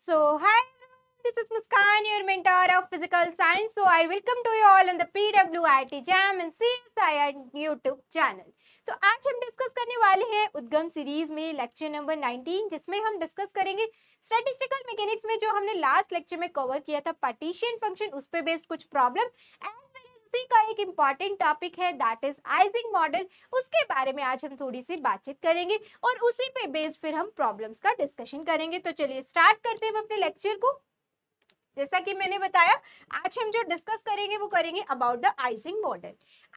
So, hi everyone, this is Muskan, your mentor of physical science. So, I welcome to you all on the PWIT Jam and CSIR YouTube channel. तो आज हम discuss करने वाले हैं उद्गम series में lecture number 19, जिसमें हम डिस्कस करेंगे स्टैटिस्टिकल मैकेनिक्स में जो हमने लास्ट लेक्चर में कवर किया था पार्टीशन फंक्शन, उस पे बेस्ड कुछ प्रॉब्लम एज वेल एज उसी का एक इम्पॉर्टेंट टॉपिक है दैट इज आइजिंग मॉडल। उसके बारे में आज हम थोड़ी सी बातचीत करेंगे और उसी पे बेस्ड फिर हम प्रॉब्लम्स का डिस्कशन करेंगे। तो चलिए स्टार्ट करते हैं अपने लेक्चर को। जैसा कि मैंने बताया, आज हम जो डिस्कस करेंगे वो करेंगे about the icing model.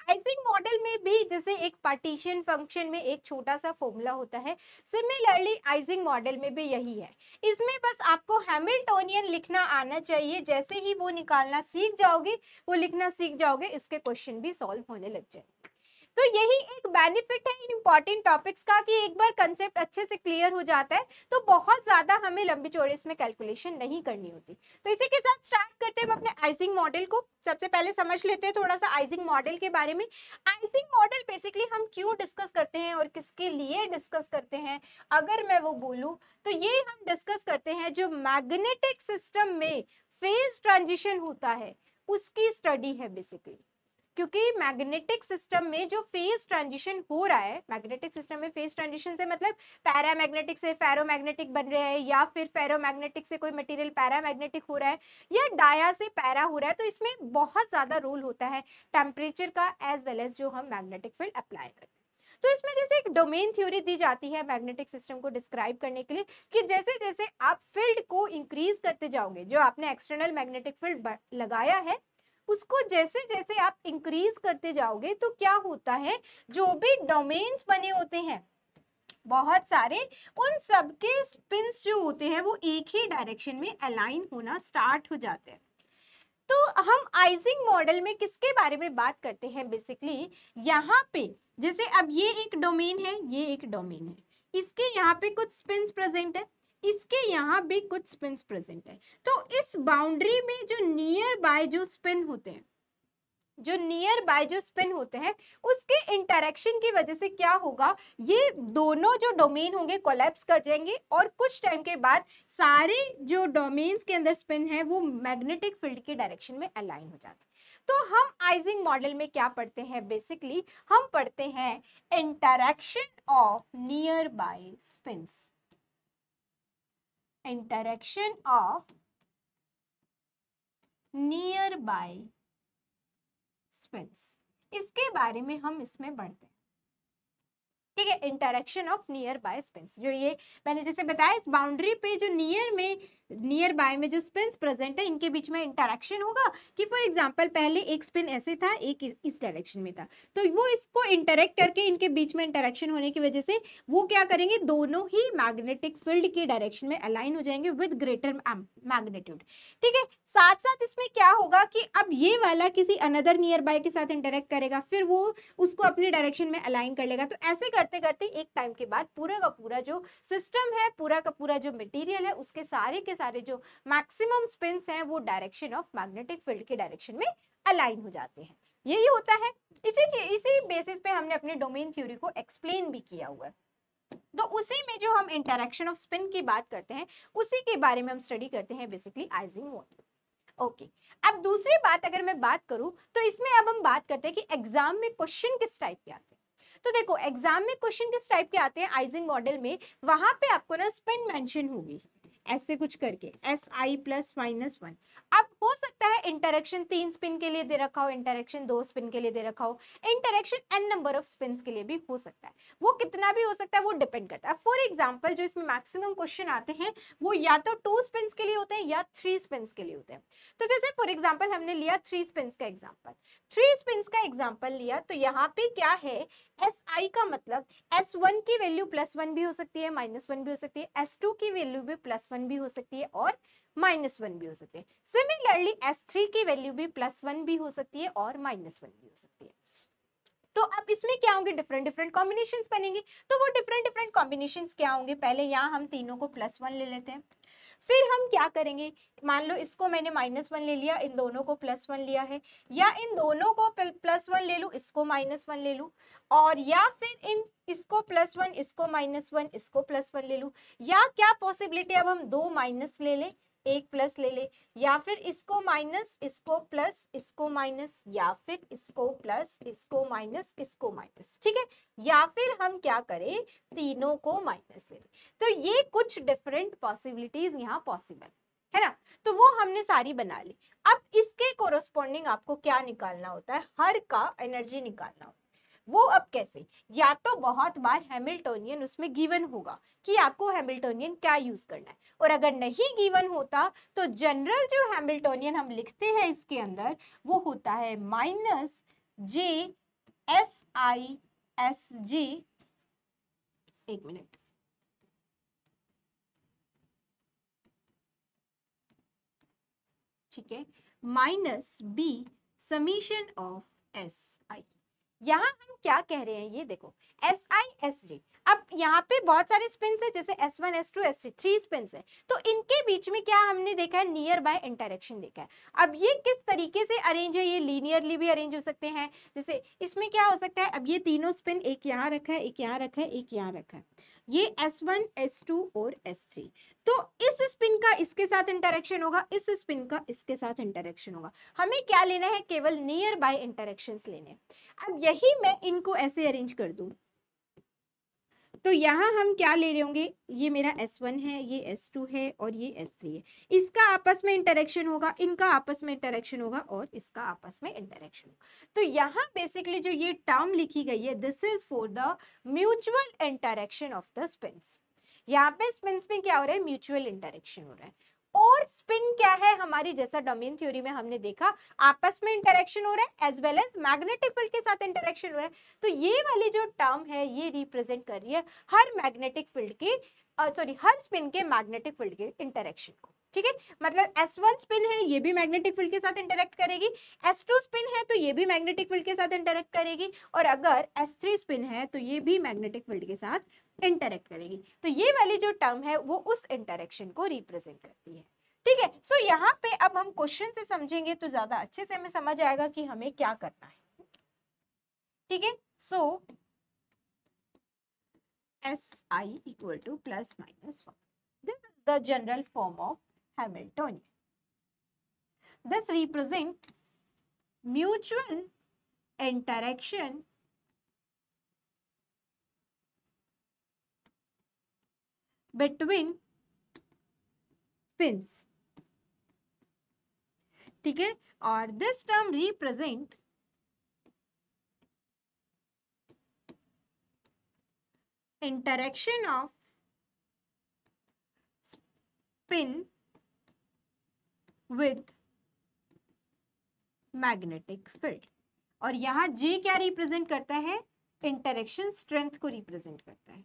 Icing model में भी जैसे एक पार्टीशन फंक्शन में एक छोटा सा फॉर्मूला होता है, सिमिलरली आइजिंग मॉडल में भी यही है। इसमें बस आपको हैमिल्टोनियन लिखना आना चाहिए। जैसे ही वो निकालना सीख जाओगे, वो लिखना सीख जाओगे, इसके क्वेश्चन भी सॉल्व होने लग जाएंगे। तो यही एक बेनिफिट है इन इंपॉर्टेंट टॉपिक्स का कि एक बार कंसेप्ट अच्छे से क्लियर हो जाता है तो बहुत ज्यादा हमें लंबी चौड़े इसमें कैलकुलेशन नहीं करनी होती। तो इसी के साथ स्टार्ट करते हैं अपने आइजिंग मॉडल को। सबसे पहले समझ लेते हैं थोड़ा सा आइजिंग मॉडल के बारे में। आइजिंग मॉडल बेसिकली हम क्यों डिस्कस करते हैं और किसके लिए डिस्कस करते हैं, अगर मैं वो बोलूं तो ये हम डिस्कस करते हैं जो मैग्नेटिक सिस्टम में फेज ट्रांजिशन होता है उसकी स्टडी है बेसिकली। क्योंकि मैग्नेटिक सिस्टम में जो फेज ट्रांजिशन हो रहा है, मैग्नेटिक सिस्टम में फेज ट्रांजिशन से मतलब पैरामैग्नेटिक से फेरोमैग्नेटिक बन रहे हैं या फिर फेरोमैग्नेटिक से कोई मटेरियल पैरामैग्नेटिक हो रहा है या डाया से पैरा हो रहा है, तो इसमें बहुत ज्यादा रोल होता है टेम्परेचर का एज वेल एज जो हम मैग्नेटिक फील्ड अप्लाई करते हैं। तो इसमें जैसे एक डोमेन थ्योरी दी जाती है मैग्नेटिक सिस्टम को डिस्क्राइब करने के लिए कि जैसे जैसे आप फील्ड को इंक्रीज करते जाओगे, जो आपने एक्सटर्नल मैग्नेटिक फील्ड लगाया है उसको जैसे जैसे आप इंक्रीज करते जाओगे तो क्या होता है, जो भी डोमेन्स बने होते हैं बहुत सारे, उन सब के स्पिन्स जो होते हैं वो एक ही डायरेक्शन में अलाइन होना स्टार्ट हो जाते हैं। तो हम आइजिंग मॉडल में किसके बारे में बात करते हैं बेसिकली, यहाँ पे जैसे अब ये एक डोमेन है, ये एक डोमेन है, इसके यहाँ पे कुछ स्पिन्स प्रेजेंट है, इसके यहाँ भी कुछ स्पिन्स प्रेजेंट है। तो इस बाउंड्री में जो नियर बाय जो स्पिन होते हैं, जो नियर बाय जो स्पिन होते हैं, उसके इंटरेक्शन की वजह से क्या होगा, ये दोनों जो डोमेन होंगे कोलैप्स कर जाएंगे और कुछ टाइम के बाद सारे जो डोमेन्स के अंदर स्पिन है वो मैग्नेटिक फील्ड के डायरेक्शन में अलाइन हो जाते हैं। तो हम आइजिंग मॉडल में क्या पढ़ते हैं बेसिकली, हम पढ़ते हैं interaction of nearby spins, interaction of nearby spins, इसके बारे में हम इसमें पढ़ते हैं। ठीक है, interaction of nearby spins, जो ये मैंने जैसे बताया इस बाउंड्री पे जो नियर बाय में जो स्पिन्स प्रेजेंट है इनके बीच में इंटरेक्शन होगा कि फॉर एग्जांपल पहले एक स्पिन ऐसे था, एक इस डायरेक्शन में था, तो वो इसको इंटरेक्ट करके इनके बीच में इंटरेक्शन होने की वजह से वो क्या करेंगे, दोनों ही मैग्नेटिक फील्ड की डायरेक्शन में अलाइन हो जाएंगे विद ग्रेटर मैग्नीट्यूड। ठीक है, साथ साथ इसमें क्या होगा कि अब ये वाला किसी अनदर नियर बाय के साथ इंटरेक्ट करेगा, फिर वो उसको अपनी डायरेक्शन में अलाइन कर लेगा। तो ऐसे करते करते एक टाइम के बाद पूरा का पूरा जो सिस्टम है, पूरा का पूरा जो मटेरियल है, उसके सारे के सारे जो मैक्सिमम स्पिन्स हैं वो डायरेक्शन ऑफ मैग्नेटिक फील्ड के डायरेक्शन में अलाइन हो जाते हैं। यही होता है, इसी बेसिस पे हमने अपने डोमेन थ्योरी को एक्सप्लेन भी किया हुआ है। तो उसी में जो हम इंटरेक्शन ऑफ स्पिन की बात करते हैं उसी के बारे में हम स्टडी करते हैं बेसिकली आइजिंग मॉडल। ओके, अब दूसरी बात अगर मैं बात करूं तो इसमें अब हम बात करते हैं कि एग्जाम में क्वेश्चन किस टाइप के आते हैं। तो देखो एग्जाम में क्वेश्चन किस टाइप के आते हैं आइजिंग मॉडल में, वहां पे आपको ना स्पिन मेंशन होगी ऐसे कुछ करके SI प्लस माइनस 1। अब हो सकता है इंटरेक्शन 3 स्पिन के लिए दे रखा हो, इंटरेक्शन 2 स्पिन के लिए दे रखा हो, interaction n number off spin के लिए भी हो सकता है, वो कितना भी हो सकता है वो डिपेंड करता है। फॉर एग्जाम्पल जो इसमें मैक्सिमम क्वेश्चन आते हैं वो या तो 2 स्पिन के लिए होते हैं या 3 स्पिन के लिए होते हैं। तो जैसे फॉर एग्जाम्पल हमने लिया 3 स्पिन का एग्जाम्पल, 3 स्पिन का एग्जाम्पल लिया, तो यहाँ पे क्या है, SI का मतलब S1 की वैल्यू +1 भी हो सकती है, -1 भी हो सकती है, S2 की वैल्यू भी +1 भी हो सकती है और -1 भी हो सकती है। सिमिलरली S3 की वैल्यू भी +1 भी हो सकती है और -1 भी हो सकती है। तो अब इसमें क्या होंगे, डिफरेंट डिफरेंट कॉम्बिनेशंस बनेंगे। तो वो डिफरेंट डिफरेंट कॉम्बिनेशंस क्या होंगे, पहले यहाँ हम तीनों को +1 ले लेते हैं। फिर हम क्या करेंगे, मान लो इसको मैंने -1 ले लिया, इन दोनों को +1 लिया है, या इन दोनों को +1 ले लूं, इसको -1 ले लूं, और या फिर इन इसको +1, इसको -1, इसको +1 ले लूं, या क्या पॉसिबिलिटी, अब हम 2 माइनस ले लें, एक प्लस ले ले, या फिर इसको माइनस, इसको प्लस, इसको माइनस, या फिर इसको प्लस, इसको माइनस, इसको माइनस, ठीक है, या फिर हम क्या करें, तीनों को माइनस ले लें। तो ये कुछ डिफरेंट पॉसिबिलिटीज यहाँ पॉसिबल है ना, तो वो हमने सारी बना ली। अब इसके कोरोस्पोंडिंग आपको क्या निकालना होता है, हर का एनर्जी निकालना होता है। वो अब कैसे, या तो बहुत बार हैमिल्टोनियन उसमें गिवन होगा कि आपको हैमिल्टोनियन क्या यूज करना है, और अगर नहीं गिवन होता तो जनरल जो हैमिल्टोनियन हम लिखते हैं इसके अंदर वो होता है -JSISG, एक मिनट, ठीक है, -B समीशन ऑफ SI। यहाँ हम क्या कह रहे हैं, ये देखो SI SG, अब यहाँ पे बहुत सारे स्पिन्स है, जैसे S1 S2 S3, 3 स्पिन्स है, तो इनके बीच में क्या हमने देखा है, नियर बाय इंटरेक्शन देखा है। अब ये किस तरीके से अरेंज है, ये लीनियरली भी अरेंज हो सकते हैं, जैसे इसमें क्या हो सकता है, अब ये तीनों स्पिन, एक यहाँ रखा है, एक यहाँ रखा है, एक यहाँ रखा है, ये S1 S2 और S3, तो इस स्पिन का इसके साथ इंटरेक्शन होगा, इस स्पिन का इसके साथ इंटरेक्शन होगा। हमें क्या लेना है, केवल नियर बाय इंटरेक्शंस लेने हैं। अब यही मैं इनको ऐसे अरेंज कर दूं, तो यहाँ हम क्या ले रहे होंगे, ये मेरा S1 है, ये S2 है और ये S3 है, इसका आपस में इंटरेक्शन होगा, इनका आपस में इंटरेक्शन होगा और इसका आपस में इंटरेक्शन होगा। तो यहाँ बेसिकली जो ये टर्म लिखी गई है, this is for the mutual interaction of the spins. यहाँ पे स्पिन्स में क्या हो रहा है, म्यूचुअल इंटरेक्शन हो रहा है। और स्पिन क्या है हमारी, जैसा डोमेन थ्योरी में हमने देखा, आपस में इंटरेक्शन हो रहा है as well as magnetic field के साथ इंटरेक्शन हो रहा है। तो ये वाली जो टर्म है ये रिप्रेजेंट कर रही है हर मैग्नेटिक फील्ड के हर स्पिन के मैग्नेटिक फील्ड के इंटरेक्शन को, ठीक है। मतलब S1 स्पिन है, ये भी मैग्नेटिक फील्ड के साथ इंटरेक्ट करेगी, S2 स्पिन है तो ये भी मैग्नेटिक फील्ड के साथ इंटरेक्ट करेगी, और अगर S3 स्पिन है तो ये भी मैग्नेटिक फील्ड के साथ इंटरेक्ट करेगी। तो ये वाली जो टर्म है वो उस इंटरेक्शन को रिप्रेजेंट करती है, ठीक है। सो यहाँ पे अब हम क्वेश्चन से समझेंगे तो ज्यादा अच्छे से हमें समझ आएगा कि हमें क्या करना है, ठीक है। सो SI equal to +-1. This is the general form of Hamiltonian. This represent mutual interaction between spins, ठीक है, और this term represent interaction of spin with magnetic field, और यहाँ J क्या रिप्रेजेंट करता है, इंटरेक्शन स्ट्रेंथ को रिप्रेजेंट करता है,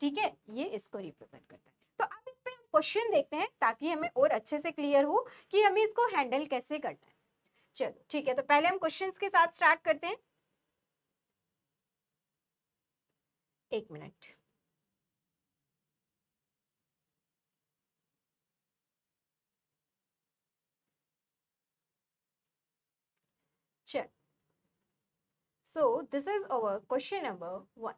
ठीक है, ये इसको रिप्रेजेंट करता है। तो अब इस पे हम क्वेश्चन देखते हैं ताकि हमें और अच्छे से क्लियर हो कि हमें इसको हैंडल कैसे करना है। चलो ठीक है, तो पहले हम क्वेश्चंस के साथ स्टार्ट करते हैं। एक मिनट, चल, सो this is our question number 1।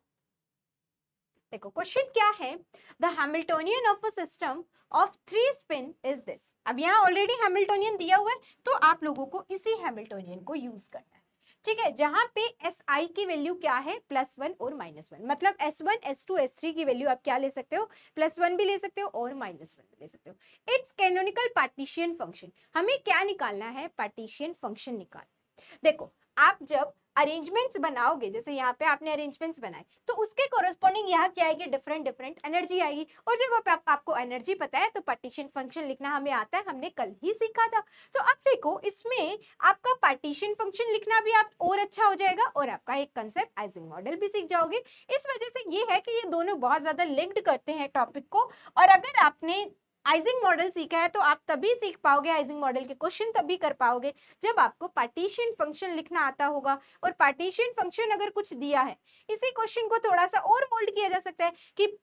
देखो क्वेश्चन क्या है, the Hamiltonian of a system of 3 spin is this. अब यहाँ ऑलरेडी हैमिल्टोनियन दिया हुआ है तो आप लोगों को इसी हैमिल्टोनियन को यूज करना है, ठीक है, जहां पे SI की वैल्यू क्या है, +1 और -1, मतलब S1 S2 S3 की वैल्यू आप क्या ले सकते हो, +1 भी ले सकते हो और -1 भी ले सकते हो। इट्स कैनोनिकल पार्टीशियन फंक्शन, हमें क्या निकालना है, पार्टीशियन फंक्शन निकालना। देखो आप जब अरेंजमेंट्स बनाओगे, जैसे यहाँ पे आपने अरेंजमेंट्स बनाए तो उसके कोरस्पॉन्डिंग यहाँ क्या आएगी, डिफरेंट डिफरेंट एनर्जी आएगी, और जब आपको एनर्जी पता है तो पार्टीशन फंक्शन लिखना हमें आता है, हमने कल ही सीखा था। तो अब देखो इसमें आपका पार्टीशन फंक्शन लिखना भी आप और अच्छा हो जाएगा, और आपका एक कंसेप्ट आइजिंग मॉडल भी सीख जाओगे। इस वजह से ये है कि ये दोनों बहुत ज्यादा लिंक्ड करते हैं टॉपिक को, और अगर आपने आइजिंग मॉडल सीखा है तो आप तभी सीख पाओगे, आइजिंग मॉडल के क्वेश्चन तभी कर पाओगे जब आपको पार्टीशन फंक्शन लिखना आता होगा। और पार्टीशन फंक्शन अगर कुछ दिया है, इसी क्वेश्चन को थोड़ा सा और मोल्ड किया जा सकता है कि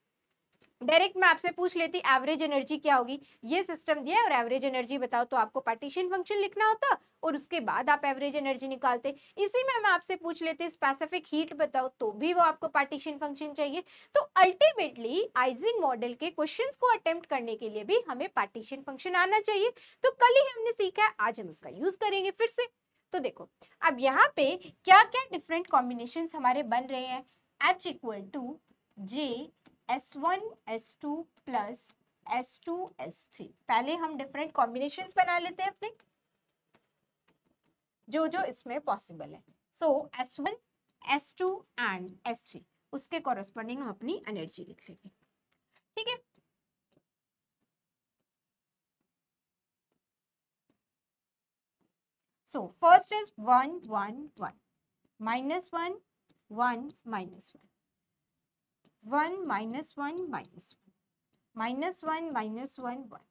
डायरेक्ट मैं आपसे पूछ लेती एवरेज एनर्जी क्या होगी, ये सिस्टम दिया है और एवरेज एनर्जी बताओ, तो आपको पार्टीशन फंक्शन लिखना होता और उसके बाद आप एवरेज एनर्जी निकालते। इसी में मैं आपसे पूछ लेती स्पेसिफिक हीट बताओ, तो भी वो आपको पार्टीशन फंक्शन चाहिए। तो अल्टीमेटली आइजिंग मॉडल के क्वेश्चंस को अटेम्प्ट करने के लिए भी हमें पार्टीशन फंक्शन आना चाहिए। तो कल ही हमने सीखा है, आज हम उसका यूज करेंगे फिर से। तो देखो अब यहाँ पे क्या क्या डिफरेंट कॉम्बिनेशन हमारे बन रहे हैं। H equal to J S1 S2 plus S2 S3। पहले हम डिफरेंट कॉम्बिनेशंस बना लेते हैं अपने, जो जो इसमें पॉसिबल है। सो S1 S2 एंड S3, उसके कॉरेस्पॉन्डिंग हम अपनी एनर्जी लिख लेंगे। ठीक है, सो फर्स्ट इज 1 1 1 -1 1 -1 1 -1 -1 -1 -1 -1 1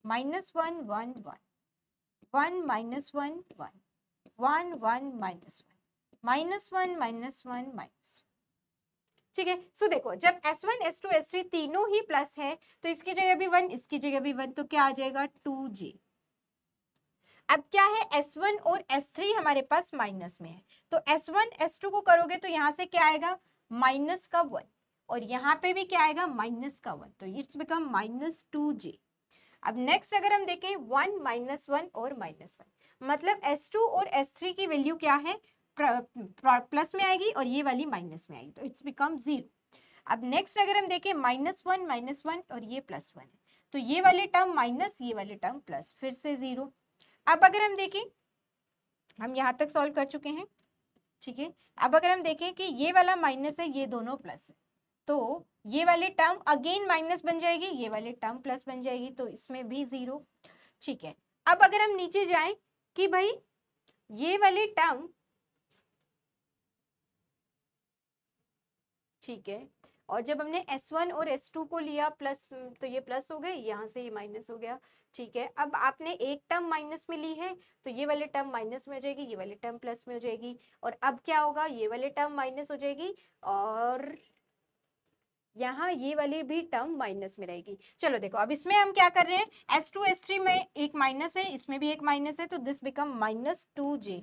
-1 -1 1 1 1 -1 1 1 1 -1 -1 -1 ठीक है। सो देखो जब S1 S2 S3 तीनों ही प्लस है तो इसकी जगह भी 1, इसकी जगह भी 1, तो क्या आ जाएगा 2J। अब क्या है S1 और S3 हमारे पास माइनस में है, तो S1 S2 को करोगे तो यहाँ से क्या आएगा माइनस का 1 और यहाँ पे भी क्या आएगा माइनस का 1, तो इट्स बिकम -2J। अब नेक्स्ट अगर हम देखें 1 -1 और -1, मतलब S2 और S3 की वैल्यू क्या है प्लस में आएगी और ये वाली माइनस में आएगी, तो इट्स बिकम 0। अब नेक्स्ट अगर हम देखें -1 और ये +1 है, तो ये वाले टर्म माइनस, ये वाले टर्म प्लस, फिर से 0। अब अगर हम देखें, हम यहाँ तक सॉल्व कर चुके हैं, ठीक है। अब अगर हम देखें कि ये वाला माइनस है, ये दोनों प्लस है, तो ये वाले टर्म अगेन माइनस बन जाएगी, ये वाले टर्म प्लस बन जाएगी, तो इसमें भी 0। ठीक है, अब अगर हम नीचे जाएं कि भाई ये वाले टर्म, ठीक है, और जब हमने S1 और S2 को लिया प्लस, तो ये प्लस हो गए, यहाँ से ये माइनस हो गया। ठीक है, अब आपने एक टर्म माइनस में ली है तो ये वाले टर्म माइनस में हो जाएगी, ये वाले टर्म प्लस में हो जाएगी, और अब क्या होगा ये वाले टर्म माइनस हो जाएगी और यहाँ ये वाली भी टर्म माइनस में रहेगी। चलो देखो अब इसमें हम क्या कर रहे हैं, S2 S3 में एक माइनस है, इसमें भी एक माइनस है, तो दिस बिकम -2J।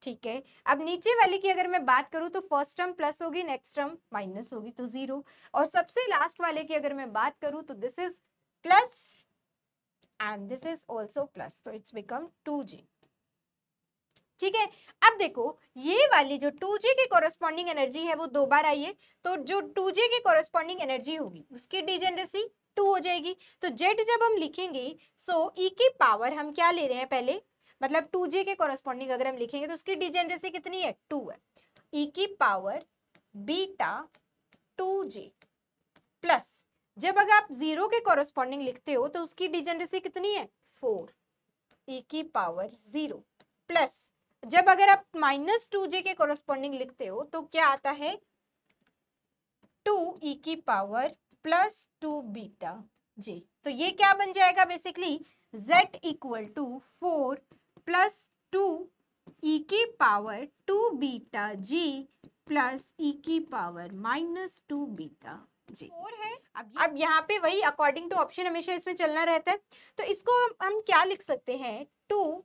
ठीक है, अब नीचे वाले की अगर मैं बात करूं तो फर्स्ट टर्म प्लस होगी, नेक्स्ट टर्म माइनस होगी, तो 0। और सबसे लास्ट वाले की अगर मैं बात करूं तो this is plus and this is also plus, तो इट्स बिकम 2J। ठीक है, अब देखो ये वाली जो 2J के कॉरेस्पॉन्डिंग एनर्जी है वो 2 बार आई है, तो जो 2J के कॉरेस्पॉन्डिंग एनर्जी होगी उसकी डिजेनरेसी 2 हो जाएगी। तो Z जब हम लिखेंगे सो E की पावर हम क्या ले रहे हैं पहले, मतलब 2J के कॉरेस्पॉन्डिंग अगर हम लिखेंगे तो उसकी डिजेनरेसी कितनी है 2 है, E की पावर बीटा 2J प्लस, जब अगर आप 0 के कॉरेस्पॉन्डिंग लिखते हो तो उसकी डिजेनरेसी कितनी है 4, E की पावर 0 प्लस, जब अगर आप -2J के कॉरेस्पॉन्डिंग लिखते हो तो क्या आता है 2E की पावर +2 बीटा J। तो ये क्या बन जाएगा basically Z equal to 4 + 2E की power 2 beta J plus E की पावर -2 बीटा J 4 है। अब यहाँ पे वही अकॉर्डिंग टू ऑप्शन हमेशा इसमें चलना रहता है, तो इसको हम क्या लिख सकते हैं 2E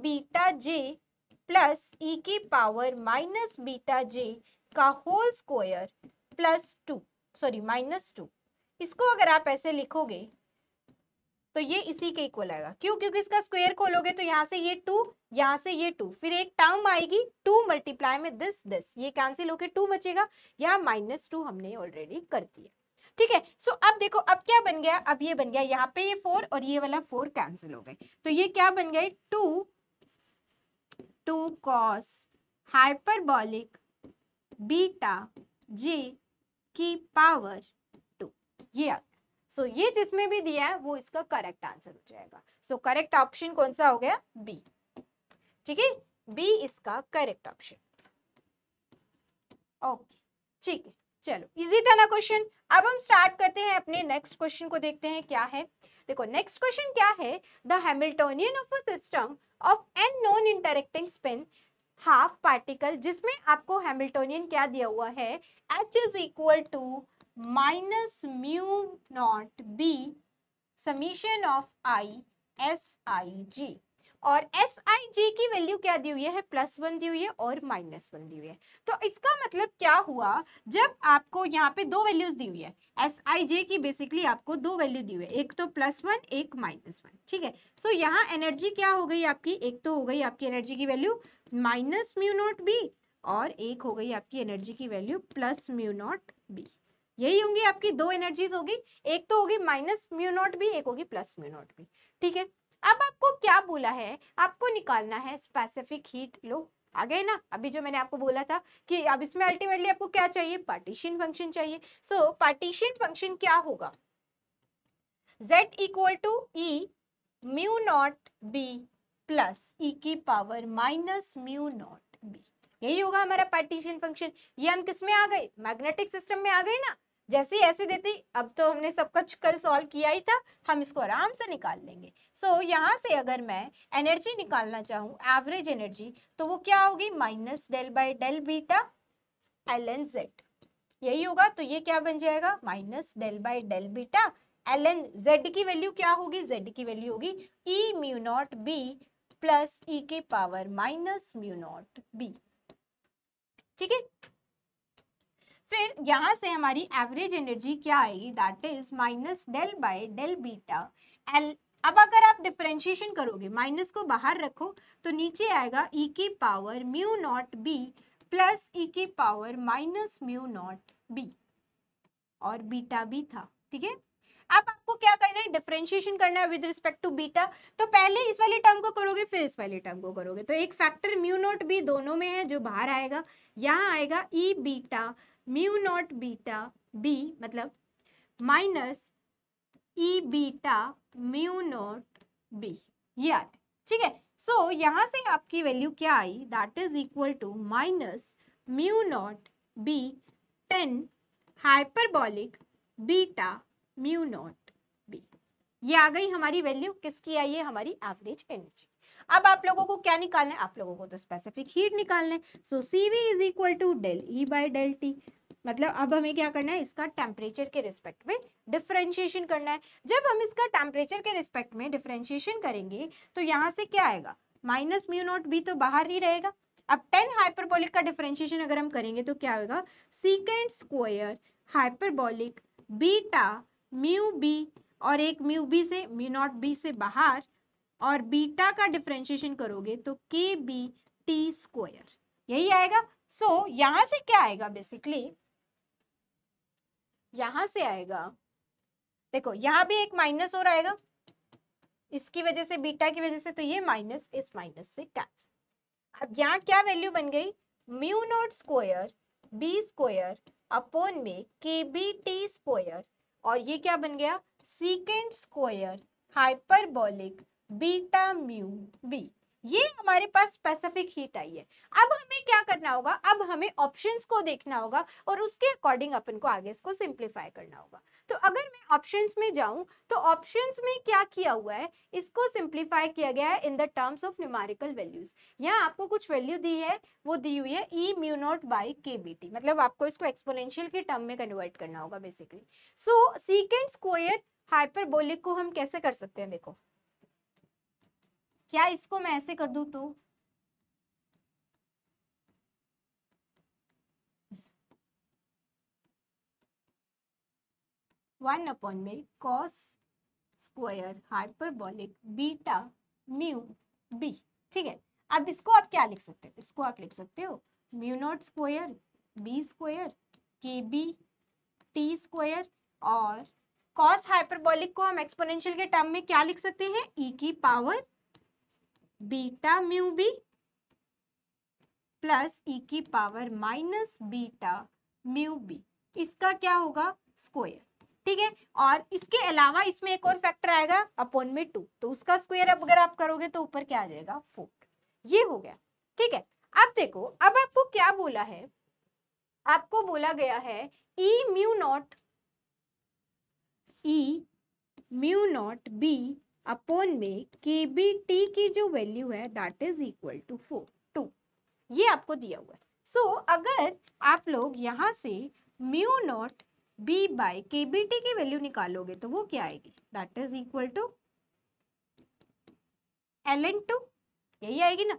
beta J plus E की पावर -बीटा J का होल स्क्वायर -2। इसको अगर आप ऐसे लिखोगे तो ये इसी के इक्वल आएगा, क्यों, क्योंकि इसका स्क्वायर खोलोगे तो यहाँ से ये 2, यहाँ से ये 2, फिर एक टर्म आएगी 2 मल्टीप्लाई में दिस, ये कैंसिल होके 2 बचेगा, यहाँ -2 हमने ऑलरेडी कर दिया। ठीक है, सो अब देखो अब क्या बन गया, अब ये बन गया यहाँ पे ये 4 और ये वाला 4 कैंसिल हो गए, तो ये क्या बन गए 2 cos हाइपरबॉलिक बीटा J की पावर 2, ये आ गया। सो ये जिसमें भी दिया है वो इसका करेक्ट आंसर हो जाएगा। सो करेक्ट ऑप्शन कौन सा हो गया बी। ठीक है, बी इसका करेक्ट ऑप्शन। ओके, ठीक है, चलो इजी था ना क्वेश्चन। अब हम स्टार्ट करते हैं अपने नेक्स्ट क्वेश्चन को, देखते हैं क्या है। देखो नेक्स्ट क्वेश्चन क्या है, the Hamiltonian of a system of an non interacting spin half particle, जिसमें आपको हैमिल्टोनियन क्या दिया हुआ है, H is equal to minus mu not B summation of I S I G, और एस आई जी की वैल्यू क्या दी हुई है, +1 दी हुई है और -1 दी हुई है। तो इसका मतलब क्या हुआ, जब आपको यहाँ पे दो वैल्यूज दी हुई है, एस आई जे की बेसिकली आपको दो वैल्यू दी हुई है, एक तो +1 एक -1, ठीक है। सो यहाँ एनर्जी क्या हो गई आपकी, एक तो हो गई आपकी एनर्जी की value minus mu not B, और एक हो गई आपकी एनर्जी की value plus mu naught B. यही होंगी आपकी दो एनर्जीज होगी, एक तो होगी माइनस म्यू नॉट बी, एक होगी प्लस म्यू नॉट बी, ठीक है। अब आपको क्या बोला है, आपको निकालना है स्पेसिफिक हीट। लो आ गए ना, अभी जो मैंने आपको बोला था कि अब इसमें अल्टीमेटली आपको क्या चाहिए, पार्टीशन फंक्शन चाहिए। सो पार्टीशन फंक्शन क्या होगा, z equal to E mu not B plus E की power minus mu not B, यही होगा हमारा पार्टीशन फंक्शन। ये हम किस में आ गए, मैग्नेटिक सिस्टम में आ गए ना। जैसे ही ऐसे देते, अब तो हमने सब कुछ कल सॉल्व किया ही था, हम इसको आराम से निकाल लेंगे। सो यहाँ से अगर मैं एनर्जी निकालना चाहूँ, एवरेज एनर्जी, तो वो क्या होगी, minus del by del beta L N Z, यही होगा। तो ये क्या बन जाएगा, minus del by del beta L N Z की वैल्यू क्या होगी, जेड की वैल्यू होगी E mu not B plus E के power minus mu not B, ठीक है। फिर यहां से हमारी एवरेज एनर्जी क्या आएगी, that is minus del by del beta L. अब अगर आप डिफरेंशिएशन करोगे, माइनस को बाहर रखो, तो नीचे आएगा ई की power mu not B plus E की power minus mu not B, और बीटा भी था, ठीक है। अब आपको क्या करना है, डिफरेंशिएशन करना है विद रिस्पेक्ट टू बीटा। तो पहले इस वाले टर्म को करोगे, फिर इस वाले टर्म को करोगे, तो एक फैक्टर म्यू नॉट बी दोनों में है जो बाहर आएगा, यहाँ आएगा E beta mu naught beta B, मतलब minus E beta mu not B, ये आ रहा है, ठीक है। सो यहाँ से आपकी वैल्यू क्या आई, that is equal to minus mu not B 10 hyperbolic beta mu not B, ये आ गई हमारी वैल्यू, किसकी आई है, हमारी एवरेज एनर्जी। अब आप लोगों को क्या निकालना है, आप लोगों को तो स्पेसिफिक हीट निकालना है। So CV is equal to del E by del T, मतलब अब हमें क्या करना है, इसका टेम्परेचर के रिस्पेक्ट में डिफरेंशिएशन करना है। जब हम इसका टेम्परेचर के रिस्पेक्ट में डिफरेंशिएशन करेंगे, तो यहाँ से क्या आएगा, माइनस म्यू नॉट बी तो बाहर ही रहेगा। अब 10 हाइपरबॉलिक का डिफरेंशिएशन अगर हम करेंगे तो क्या होगा, second square hyperbolic beta mu B, और एक म्यू बी से म्यू नॉट बी से बाहर, और बीटा का डिफरेंशिएशन करोगे तो के बी टी स्क्वायर, यही आएगा। सो यहां से क्या आएगा, बेसिकली यहां से आएगा, देखो यहाँ भी एक माइनस और आएगा इसकी वजह से, बीटा की वजह से, तो ये माइनस इस माइनस से कैंसिल। अब यहाँ क्या वैल्यू बन गई, mu nought square B square upon में के बी टी स्क्वायर, और ये क्या बन गया, second square hyperbolic beta mu B. ये हमारे पास स्पेसिफिक हीट आई है। अब हमें क्या करना होगा, अब हमें ऑप्शंस को देखना होगा और उसके अकॉर्डिंग अपन को आगे इसको सिंप्लीफाई करना होगा। तो अगर मैं ऑप्शंस में जाऊं, तो ऑप्शंस में क्या किया हुआ है, इसको सिंप्लीफाई किया गया है in the terms of numerical values. यहाँ आपको कुछ वैल्यू दी है, वो दी हुई है ई म्यू नॉट बाई के बी टी, मतलब आपको इसको एक्सपोनेंशियल के टर्म में कन्वर्ट करना होगा बेसिकली। सो सीकेंड स्क्वायर हाइपरबोलिक को हम कैसे कर सकते हैं, देखो क्या इसको मैं ऐसे कर दूं तो 1 अपॉन में cos square hyperbolic beta mu B, ठीक है। अब इसको आप क्या लिख सकते हो, इसको आप लिख सकते हो mu nought square B square K B T square, और कॉस हाइपरबॉलिक को हम एक्सपोनेंशियल के टर्म में क्या लिख सकते हैं, ई की power beta mu B plus E की power minus beta mu B, इसका क्या होगा, स्क्वायर, ठीक है। और इसके अलावा इसमें एक और फैक्टर आएगा अपॉन में 2, तो उसका स्क्वायर अब अगर आप करोगे तो ऊपर क्या आ जाएगा, 4, ये हो गया, ठीक है। अब देखो, अब आपको क्या बोला है, आपको बोला गया है ई म्यू नॉट बी अपॉन में के बी टी की जो वैल्यू है दैट इज इक्वल टू 2, ये आपको दिया हुआ है। सो अगर आप लोग यहाँ से म्यू नॉट बी बाय के बी टी की वैल्यू निकालोगे तो वो क्या आएगी, that is equal to ln2, यही आएगी ना।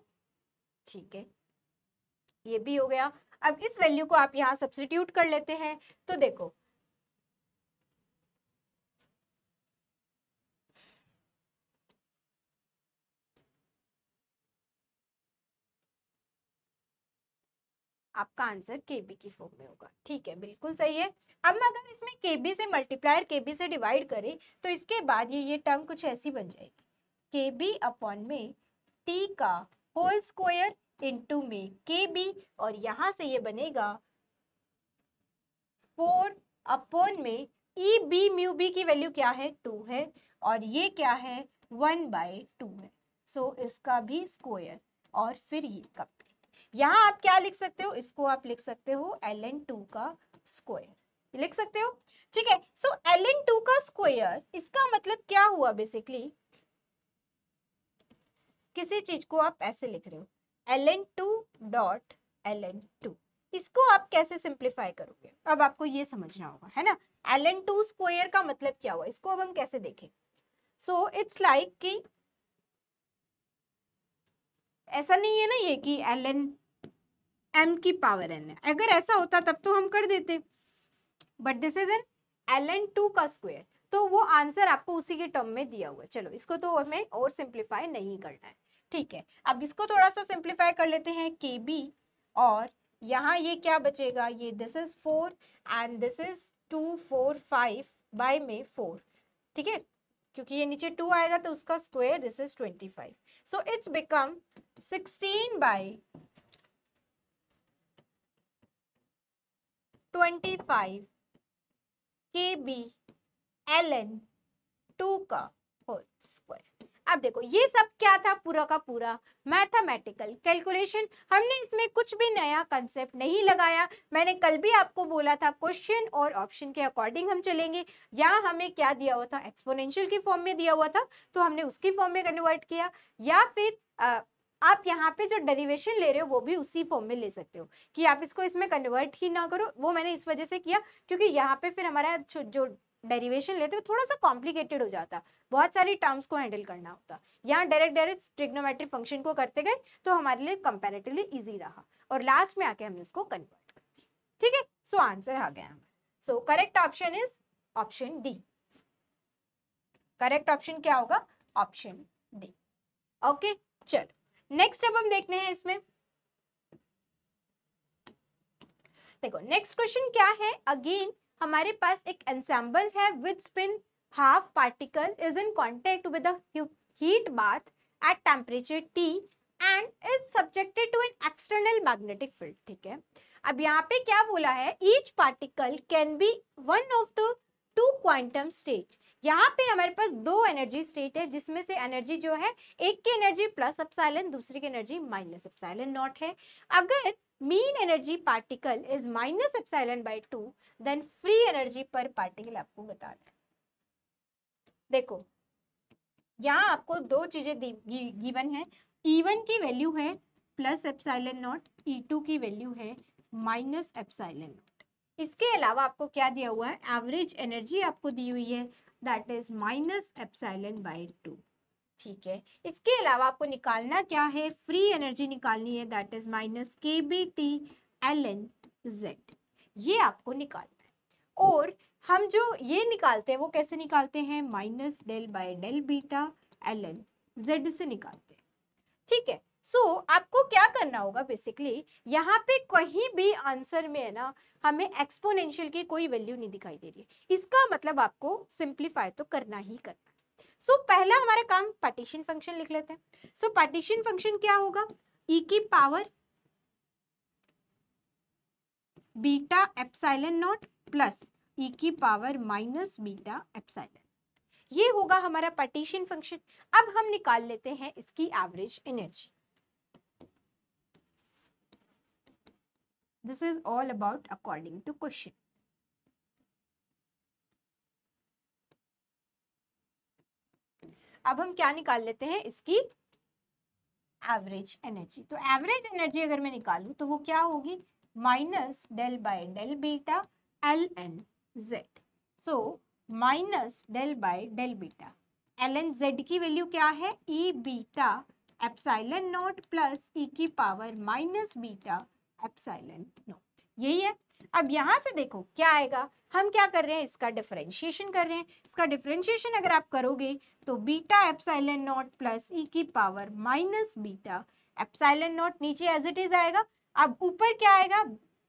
ठीक है, ये भी हो गया। अब इस वैल्यू को आप यहाँ सब्स्टिट्यूट कर लेते हैं तो देखो आपका आंसर केबी की फॉर्म में होगा। ठीक है, बिल्कुल सही है। अब अगर इसमें केबी से मल्टीप्लाई केबी से डिवाइड करें तो इसके बाद ये टर्म कुछ ऐसी बन जाएगी, केबी अपॉन में टी का होल स्क्वायर इनटू में केबी, और यहां से ये बनेगा 4 अपॉन में ई बी म्यू बी की वैल्यू क्या है 2 है, और ये क्या है 1/2 है। सो इसका भी स्क्वायर और फिर ये का। यहाँ आप क्या लिख सकते हो, इसको आप लिख सकते हो ln2 का स्क्वायर लिख सकते हो। ठीक है, सो ln2 का स्क्वायर, इसका मतलब क्या हुआ, बेसिकली किसी चीज को आप ऐसे लिख रहे हो ln2 डॉट ln2, इसको आप कैसे सिंप्लीफाई करोगे, अब आपको ये समझना होगा, है ना। ln2 स्क्वायर का मतलब क्या हुआ, इसको अब हम कैसे देखें। सो इट्स लाइक कि ऐसा नहीं है ना ये कि ln m की पावर n है, अगर ऐसा होता तब तो हम कर देते, but this is an ln2 का स्क्वायर, तो वो आंसर आपको उसी के टर्म में दिया हुआ है। चलो इसको तो हमें और सिंप्लीफाई नहीं करना है। ठीक है, अब इसको थोड़ा सा सिंप्लीफाई कर लेते हैं kb, और यहाँ ये क्या बचेगा, ये this is 4 and this is 2 4 5 by में 4। ठीक है, क्योंकि ये नीचे 2 आएगा तो उसका square, this is 25। So it's become 16 by 25 kb ln2 का होल स्क्वायर। अब देखो ये सब क्या था, पूरा का पूरा मैथमेटिकल कैलकुलेशन, हमने इसमें कुछ भी नया कंसेप्ट नहीं लगाया। मैंने कल भी आपको बोला था क्वेश्चन और ऑप्शन के अकॉर्डिंग हम चलेंगे। यहाँ हमें क्या दिया हुआ था, एक्सपोनेंशियल की फॉर्म में दिया हुआ था तो हमने उसकी फॉर्म में कन्वर्ट किया, या फिर आप यहाँ पे जो डेरिवेशन ले रहे हो वो भी उसी फॉर्म में ले सकते हो, कि आप इसको इसमें कन्वर्ट ही ना करो। वो मैंने इस वजह से किया क्योंकि यहाँ पे फिर हमारा जो डेरिवेशन लेते हो थोड़ा सा कॉम्प्लिकेटेड हो जाता, बहुत सारी टर्म्स को हैंडल करना होता। यहाँ डायरेक्ट ट्रिग्नोमेट्रिक फंक्शन को करते गए तो हमारे लिए कंपैरेटिवली इजी रहा, और लास्ट में आके हमने उसको कन्वर्ट कर दिया। ठीक है, सो आंसर आ गया हमारा। So correct option is option D. Correct option क्या होगा, ऑप्शन डी। ओके, चलो नेक्स्ट अब हम देखते हैं इसमें। देखो नेक्स्ट क्वेश्चन क्या है, अगेन हमारे पास एक एंसेम्बल है with spin half particle is in contact with a heat bath at temperature T and is subjected to an external magnetic field। ठीक है, अब यहाँ पे क्या बोला है, each particle can be one of the two quantum state। यहाँ पे हमारे पास दो एनर्जी स्टेट है, जिसमें से एनर्जी जो है एक की एनर्जी प्लस एप्सिलॉन, दूसरी की एनर्जी माइनस एप्सिलॉन नॉट है। अगर mean energy particle is minus epsilon by 2 then free energy per particle आपको बता दें। देखो यहाँ आपको दो चीजें गिवन है, E1 की वैल्यू है प्लस एप्सिलॉन नॉट, E2 की वैल्यू है माइनस एप्सिलॉन नॉट। इसके अलावा आपको क्या दिया हुआ है, एवरेज एनर्जी आपको दी हुई है that is minus epsilon by 2। ठीक है, इसके अलावा आपको निकालना क्या है, फ्री एनर्जी निकालनी है दैट इज माइनस के B T L N Z, ये आपको निकालना है। और हम जो ये निकालते हैं वो कैसे निकालते हैं, minus del by del beta L N Z से निकालते हैं। ठीक है, सो आपको क्या करना होगा, बेसिकली यहाँ पे कहीं भी आंसर में है ना हमें एक्सपोनेंशियल की कोई वैल्यू नहीं दिखाई दे रही है, इसका मतलब आपको सिंप्लीफाई तो करना ही करना। सो पहला हमारा काम पार्टीशन फंक्शन लिख लेते हैं। सो पार्टीशन फंक्शन क्या होगा, e की power beta epsilon not plus e की पावर माइनस बीटा एप्सिलॉन, ये होगा हमारा पार्टीशन फंक्शन। अब हम निकाल लेते हैं इसकी average energy. This is all about according to question. अब हम क्या निकाल लेते हैं, इसकी एवरेज एनर्जी। तो एवरेज एनर्जी अगर मैं निकालूं तो वो क्या होगी, minus del by del beta L N Z. So minus del by del beta L N Z की वैल्यू क्या है, E beta epsilon not plus E की power minus beta epsilon nought, यही है। अब यहां से देखो क्या आएगा, हम क्या कर रहे हैं, इसका डिफरेंशिएशन कर रहे हैं। इसका डिफरेंशिएशन अगर आप करोगे तो beta epsilon not plus E की power minus beta epsilon not नीचे एज इट इज आएगा। अब ऊपर क्या आएगा,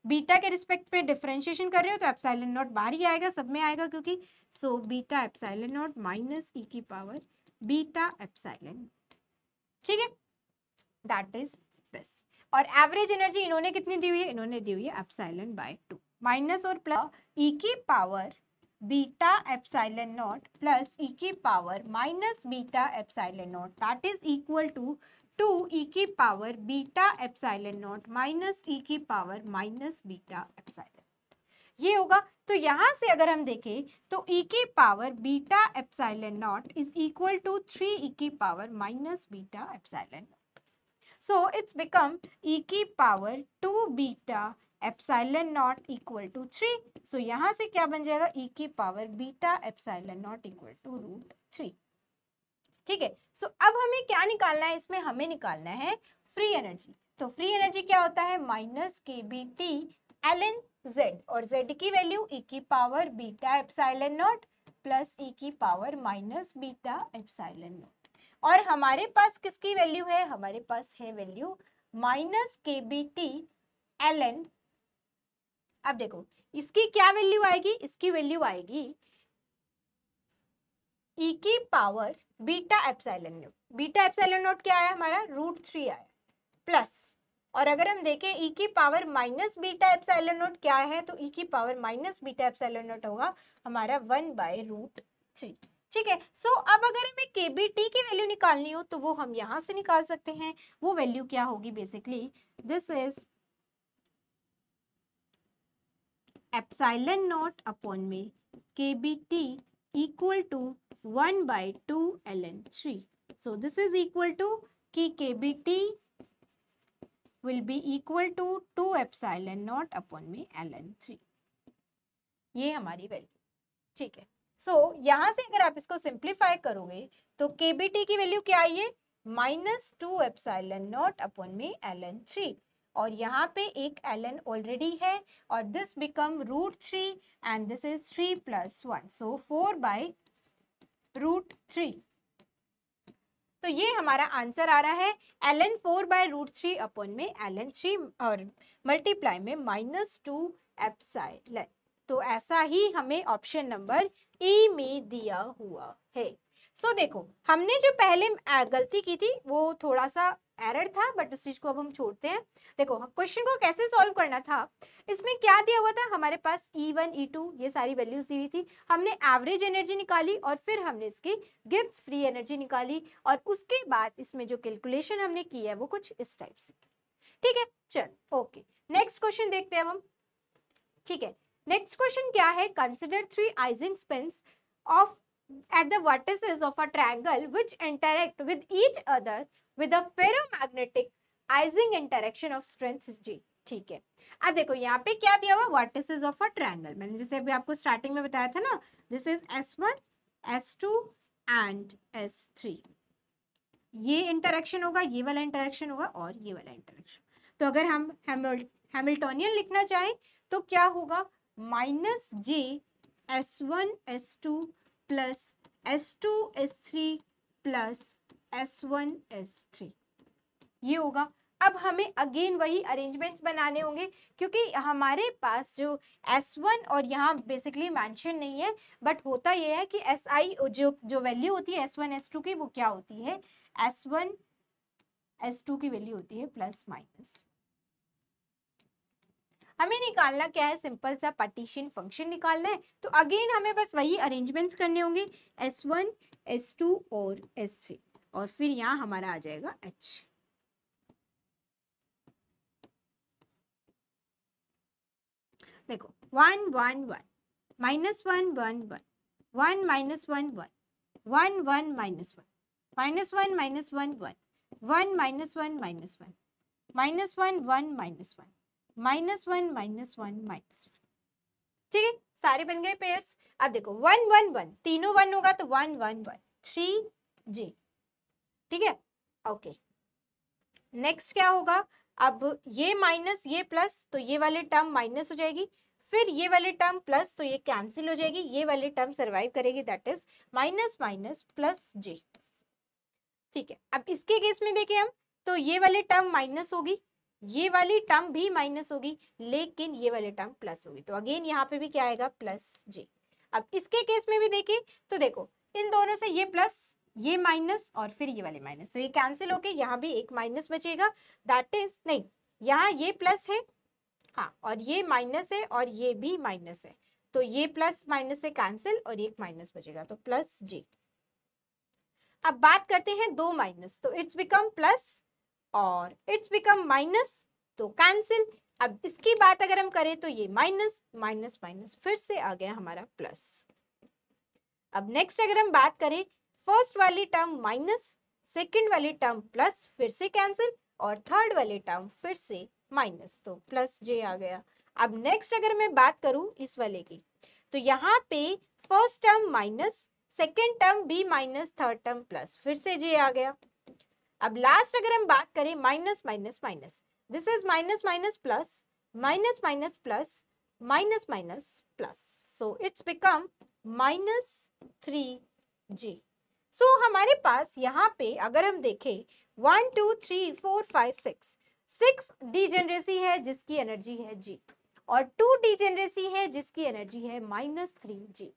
बीटा के रिस्पेक्ट पे डिफरेंशिएशन कर रहे हो तो एप्सिलॉन नॉट बाहर ही आएगा, सब में आएगा क्योंकि। So beta epsilon naught minus E की पावर बीटा एप्सिलॉन, ठीक है, दैट इज दिस। और एवरेज एनर्जी इन्होंने कितनी दी हुई है, इन्होंने दी हुई है एप्सिलॉन बाय 2 माइनस और प्लस ई की power beta epsilon not plus E की power minus beta epsilon naught that is equal to 2 E की power beta epsilon naught minus E की पावर माइनस बीटा एप्सिलॉन, ये होगा। तो यहां से अगर हम देखें तो ई की power beta epsilon nought is equal to 3 E की power minus beta epsilon. So it's become e की power 2 beta epsilon nought equal to 3। So यहाँ से क्या बन जाएगा, e की power beta epsilon nought equal to root 3, ठीक है। सो अब हमें क्या निकालना है, इसमें हमें निकालना है फ्री एनर्जी। तो फ्री एनर्जी क्या होता है, माइनस के B T L N Z, और जेड की वैल्यू e की power beta epsilon not plus e की power minus beta epsilon naught. और हमारे पास किसकी वैल्यू है, हमारे पास है वैल्यू माइनस के बी टी एल एन। अब देखो इसकी क्या वैल्यू आएगी, इसकी वैल्यू आएगी ई की power beta epsilon not. Beta epsilon not क्या आया हमारा, रूट 3 आया प्लस, और अगर हम देखें ई की power minus beta epsilon not क्या है, तो ई की power minus beta epsilon not होगा हमारा 1 बाय रूट 3, ठीक है। सो अब अगर हमें केबीटी की वैल्यू निकालनी हो तो वो हम यहां से निकाल सकते हैं। वो वैल्यू क्या होगी, basically this is epsilon not upon में KBT equal to 1 by 2 ln3। so this is equal to कि kbt will be equal to 2 epsilon naught upon में ln3, ये हमारी वैल्यू, ठीक है। सो यहां से अगर आप इसको सिंप्लीफाई करोगे तो kbt की वैल्यू क्या आई है, माइनस 2 epsilon naught upon में ln3, और यहाँ पे एक ln ऑलरेडी है, और this become root 3 and this is 3 plus 1, so 4 by root 3। तो ये हमारा आंसर आ रहा है ln 4 बाय रूट 3 अपॉन में ln 3 और मल्टीप्लाई में माइनस 2 एप्सिलॉन। तो ऐसा ही हमें ऑप्शन नंबर ई में दिया हुआ है। सो देखो हमने जो पहले गलती की थी वो थोड़ा सा एरर था, बट उस चीज को अब हम छोड़ते हैं। देखो क्वेश्चन को कैसे सॉल्व करना था, इसमें क्या दिया हुआ था, हमारे पास E1 E2 ये सारी वैल्यूज दी हुई थी। हमने एवरेज एनर्जी निकाली और फिर हमने इसकी गिब्स फ्री एनर्जी निकाली, और उसके बाद इसमें जो कैलकुलेशन हमने की है वो कुछ इस टाइप से, ठीक है। चल ओके, नेक्स्ट क्वेश्चन देखते हैं हम, ठीक है। नेक्स्ट क्वेश्चन क्या है, consider 3 Ising spins of at the vertices of a triangle which interact with each other with a ferromagnetic Ising interaction of strength G, ठीक है। अब देखो यहाँ पे क्या दिया हुआ, वर्टिसेस ऑफ अ ट्रायंगल, मैंने जैसे अभी आपको स्टार्टिंग में बताया था ना, this is S1 S2 and S3, ये इंटरेक्शन होगा, ये वाला इंटरेक्शन होगा और ये वाला इंटरेक्शन। तो अगर हम हैमिल्टोनियन लिखना चाहें तो क्या होगा, माइनस जे S1 S2 plus S2 S3 plus S1 S3, ये होगा। अब हमें अगेन वही अरेंजमेंट्स बनाने होंगे, क्योंकि हमारे पास जो S1 और यहाँ बेसिकली मेंशन नहीं है, बट होता ये है कि SI जो वैल्यू होती है S1 S2 की, वो क्या होती है, S1 S2 की वैल्यू होती है प्लस माइनस। हमें निकालना क्या है, सिंपल सा पार्टीशन फंक्शन निकालना है। तो अगेन हमें बस वही अरेंजमेंट्स करने होंगे, S1 S2 और S3, और फिर यहाँ हमारा आ जाएगा H। देखो 1 1 1 -1 1 1 1 -1 1 1 1 -1 -1 -1 1 1 -1 -1 -1 1 -1 -1 -1 ठीक है, सारे बन गए पेयर्स। अब देखो 1 1 1 तीनों 1 होगा तो 1 1 1 3 जी, ठीक है। ओके, नेक्स्ट क्या होगा, अब ये माइनस ये प्लस तो ये वाले टर्म माइनस हो जाएगी, फिर ये वाले टर्म प्लस तो ये कैंसिल हो जाएगी, ये वाले टर्म सरवाइव करेगी, that is minus minus plus J. ठीक है, अब इसके केस में देखें हम तो ये वाले टर्म माइनस होगी, ये वाली टर्म भी माइनस होगी, लेकिन ये वाले टर्म प्लस होगी, तो अगेन यहाँ पे भी क्या आएगा प्लस जे। अब इसके केस में भी देखें तो देखो इन दोनों से ये प्लस ये माइनस और फिर ये वाले माइनस, तो ये कैंसिल होके यहाँ भी एक माइनस बचेगा, दैट इज नहीं, यहाँ ये प्लस है हाँ और ये माइनस है और ये भी माइनस है, तो ये प्लस माइनस से कैंसिल और एक माइनस बचेगा, तो प्लस जे। अब बात करते हैं दो माइनस, तो इट्स बिकम प्लस और इट्स बिकम माइनस, तो कैंसिल। अब इसकी बात अगर हम करें तो ये माइनस माइनस माइनस फिर से आ गया हमारा प्लस। अब नेक्स्ट अगर हम बात करें, फर्स्ट वाली टर्म माइनस, सेकंड वाली टर्म प्लस फिर से कैंसिल और थर्ड वाली टर्म फिर से माइनस, तो प्लस जे आ गया। अब नेक्स्ट अगर मैं बात करूं इस वाले की, तो यहाँ पे first term minus, second term भी माइनस, थर्ड टर्म प्लस, फिर से जे आ गया। अब लास्ट अगर हम बात करें minus minus minus, this is minus minus plus, minus minus plus, minus minus plus, so it's become minus 3g। सो हमारे पास यहाँ पे अगर हम देखें 1 2 3 4 5 6 डिजेनरेसी है जिसकी एनर्जी है g और 2 डिजेनरेसी है जिसकी एनर्जी है -3g।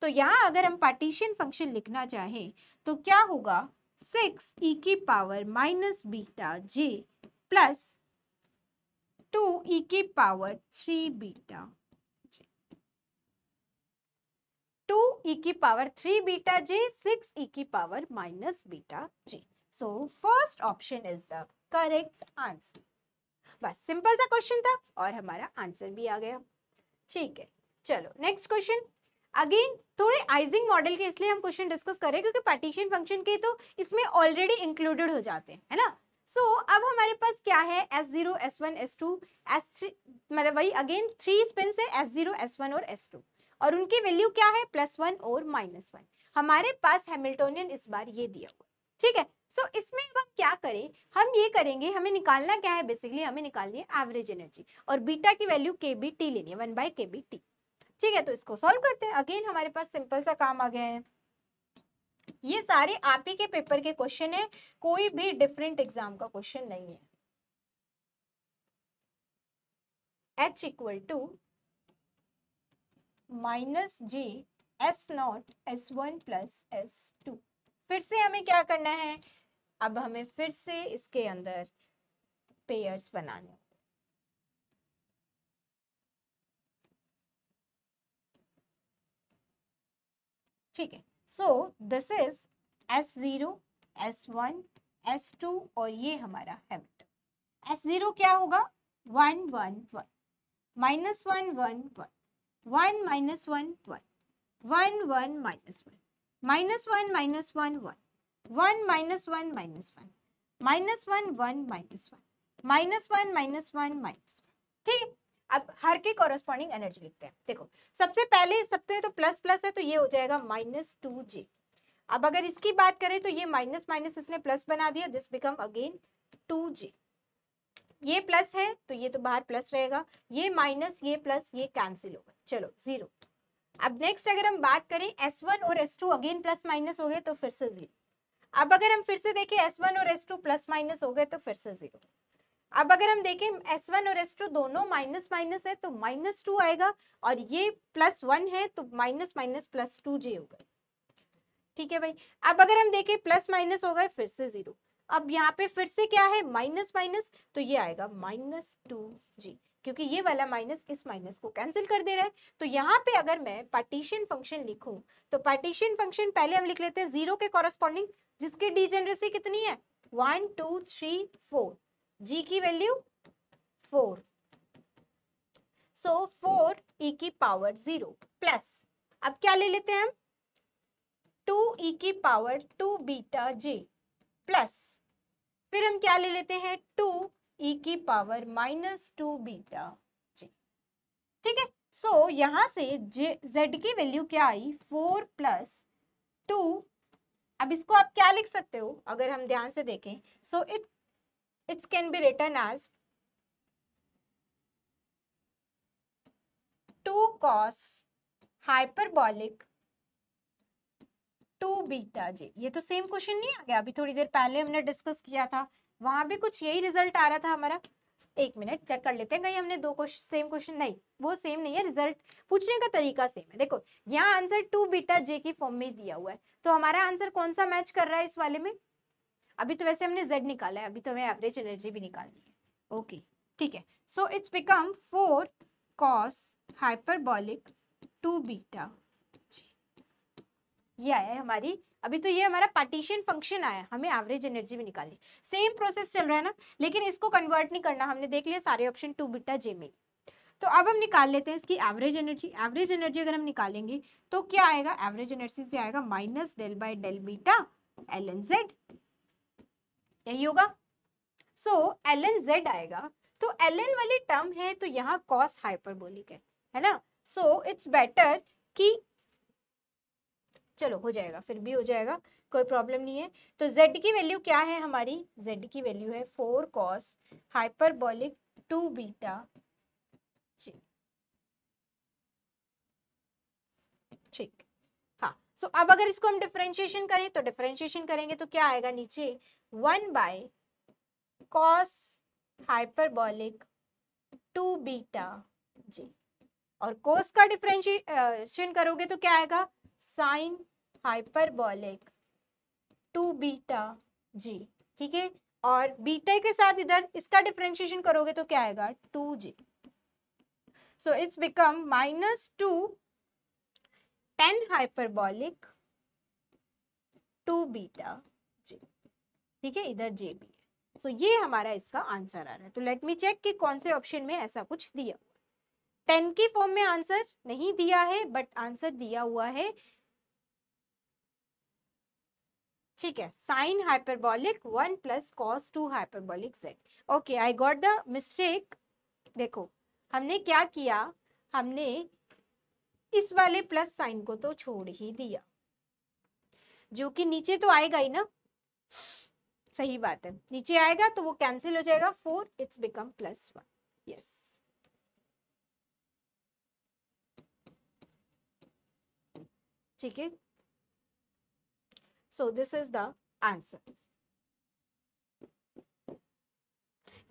तो यहाँ अगर हम पार्टीशन फंक्शन लिखना चाहें तो क्या होगा, 6 e की power minus beta j plus 2 e की पावर 3 बीटा 2 e की पावर 3 बीटा j 6 e की power minus beta j। So first option is the correct answer. बस सिंपल सा क्वेश्चन था और हमारा आंसर भी आ गया। ठीक है, चलो नेक्स्ट क्वेश्चन। अगेन थोड़े आइजिंग मॉडल के इसलिए हम क्वेश्चन डिस्कस करें क्योंकि पार्टीशन फंक्शन के तो इसमें ऑलरेडी इंक्लूडेड हो जाते हैं, है ना। सो अब हमारे पास क्या है, S0 S1 S2 S3, मतलब वही अगेन 3 स्पिन है S0 S1 और S2 और उनकी वैल्यू क्या है +1 और -1। हमारे पास हैमिल्टोनियन इस बार ये दिया हुआ, ठीक है। सो इसमें अब हम क्या करें, हम ये करेंगे, हमें निकालना क्या है, बेसिकली हमें निकालनी है एवरेज एनर्जी और बीटा की वैल्यू kBt लेनी है 1/kBt। ठीक है, तो इसको सॉल्व करते हैं। अगेन हमारे पास सिंपल सा काम आ गया है। ये सारे आप ही के पेपर के क्वेश्चन है, कोई भी डिफरेंट एग्जाम का क्वेश्चन नहीं है। H equal to -J S0 S1 plus S2। फिर से हमें क्या करना है, अब हमें फिर से इसके अंदर पेयर्स बनाने हैं। ठीक है, सो this is S0 S1 S2 और ये हमारा हैमिल्टन। S0 क्या होगा 1 1 1 -1 1 1 1 -1 1 1 1 -1 -1 -1 1 1 -1 -1 -1 1 -1 -1 -1 ठीक। अब हर के कॉरेस्पॉन्डिंग एनर्जी लिखते हैं। देखो सबसे पहले सबसे तो प्लस प्लस है तो ये हो जाएगा -2j। अब अगर इसकी बात करें तो ये माइनस माइनस इसने प्लस बना दिया, दिस बिकम अगेन 2j। ये प्लस है तो ये तो बाहर प्लस रहेगा, ये माइनस ये प्लस ये कैंसिल होगा, चलो 0। अब नेक्स्ट अगर हम बात करें S1 और S2 अगेन प्लस माइनस हो गए तो फिर से 0। अब अगर हम फिर से देखें S1 और S2 प्लस माइनस हो गए तो फिर से 0। अब अगर हम देखें S1 और S2 दोनों माइनस माइनस है तो -2 आएगा और ये +1 है तो माइनस माइनस +2j होगा। ठीक है भाई, अब अगर हम देखें प्लस माइनस हो गए फिर से 0। अब यहाँ पे फिर से क्या है माइनस माइनस तो ये आएगा -2g क्योंकि ये वाला माइनस इस माइनस को कैंसिल कर दे रहा है। तो यहाँ पे अगर मैं पार्टीशन फंक्शन लिखूं तो पार्टीशन फंक्शन पहले हम लिख लेते हैं 0 के कॉरेस्पॉन्डिंग जिसकी डिजेनरेसी कितनी है 1 2 3 4, g की वैल्यू 4। सो 4 e की पावर 0 प्लस, अब क्या ले लेते हैं हम, 2 e की पावर 2 बीटा j प्लस, फिर हम क्या ले लेते हैं 2 e की पावर -2 बीटा j। ठीक है, सो यहां से z की वैल्यू क्या आई, 4 प्लस 2। अब इसको आप क्या लिख सकते हो अगर हम ध्यान से देखें, so it's can be written as 2 cos hyperbolic 2 beta j। ये तो सेम क्वेश्चन नहीं आ गया, अभी थोड़ी देर पहले हमने डिस्कस किया था, वहां भी कुछ यही रिजल्ट आ रहा था हमारा। एक मिनट चेक कर लेते हैं कहीं हमने दो सेम क्वेश्चन, नहीं वो सेम नहीं है, रिजल्ट पूछने का तरीका सेम है। देखो यहाँ आंसर 2 बीटा j की फॉर्म में दिया हुआ है, तो हमारा आंसर कौन सा मैच कर रहा है इस वाले में। अभी तो वैसे हमने z निकाला है, अभी तो हमें एवरेज एनर्जी भी निकालनी है। ओके ठीक है, सो it's become 4 cos hyperbolic 2 beta, ये आया है हमारी। अभी तो ये हमारा पार्टीशन फंक्शन आया, हमें एवरेज एनर्जी भी निकालनी। सेम प्रोसेस चल रहा है ना, लेकिन इसको कन्वर्ट नहीं करना, हमने देख लिया सारे ऑप्शन 2 बीटा जे में। तो अब हम निकाल लेते हैं इसकी एवरेज एनर्जी। एवरेज एनर्जी अगर हम निकालेंगे तो क्या आएगा, एवरेज एनर्जी से आएगा minus del by del beta L N Z, यही होगा। सो एल एन जेड आएगा, तो एल एन वाली टर्म है तो यहाँ कॉस हाइपरबोलिक है ना। सो इट्स बेटर कि चलो हो जाएगा, फिर भी हो जाएगा, कोई प्रॉब्लम नहीं है। तो z की वैल्यू क्या है हमारी, z की वैल्यू है 4 cos हाइपरबॉलिक 2 बीटा जी। ठीक, हाँ। सो अब अगर इसको हम डिफरेंशिएशन करें, तो डिफरेंशिएशन करेंगे तो क्या आएगा नीचे 1 बाय cos हाइपरबॉलिक 2 बीटा जी, और cos का डिफरेंशिएशन करोगे तो क्या आएगा साइन हाइपरबॉलिक 2 बीटा जी। ठीक है, और बीटा के साथ इधर इसका डिफरेंशिएशन करोगे तो क्या आएगा 2j। So it's become -2 10 hyperbolic 2 beta G. ठीक है, इधर j भी है। सो ये हमारा इसका आंसर आ रहा है। तो लेट मी चेक कि कौन से ऑप्शन में ऐसा कुछ दिया। 10 की फॉर्म में आंसर नहीं दिया है, बट आंसर दिया हुआ है, ठीक है, sign hyperbolic 1 plus cos 2 hyperbolic z। Okay, I got the mistake. देखो हमने क्या किया, हमने इस वाले प्लस साइन को तो छोड़ ही दिया, जो कि नीचे तो आएगा ही ना, सही बात है, नीचे आएगा तो वो कैंसिल हो जाएगा, 4 इट्स बिकम +1। यस, ठीक है, सो दिस इज द आंसर।